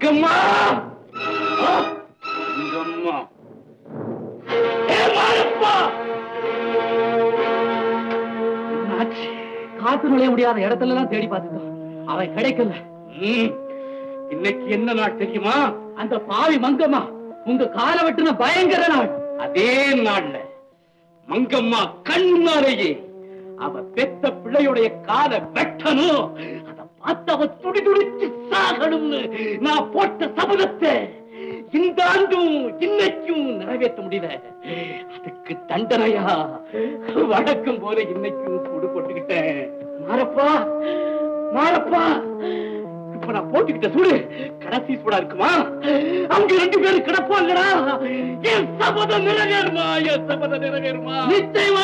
மங்கம்மா மங்கம்மா காத்து நுழைய முடியாத இடத்துல எல்லாம் தேடி பார்த்துட்டோம், அவன் கிடைக்கல. இன்னைக்கு என்ன நாள் தெரியுமா? அந்த பாவி மங்கம்மா உங்க காலை வெட்டுன பயங்கர நாள். அதே நாள்ல மங்கம்மா கண்ணாலேயே அவ பெத்த பிள்ளையுடைய காலை வெட்டணும், அதை பார்த்து அவ துடி துடிச்சு சாகணும்னு நான் போட்ட சபதத்தை இந்த ஆண்டும் இன்னைக்கும் நிறைவேற்ற முடியல. அதுக்கு தண்டனையா வழக்கம் போல இன்னைக்கும் சூடு போட்டுக்கிட்டேன். மாரப்பா மாரப்பா, இப்ப நான் போட்டுக்கிட்ட சூடு கடைசி சூடா இருக்குமா? அவங்க 2 பேரும் கிடப்பாங்கடா. என் சபதம் நிறைவேறுமா? என் சபதம் நிறைவேறுமா? நிச்சயமா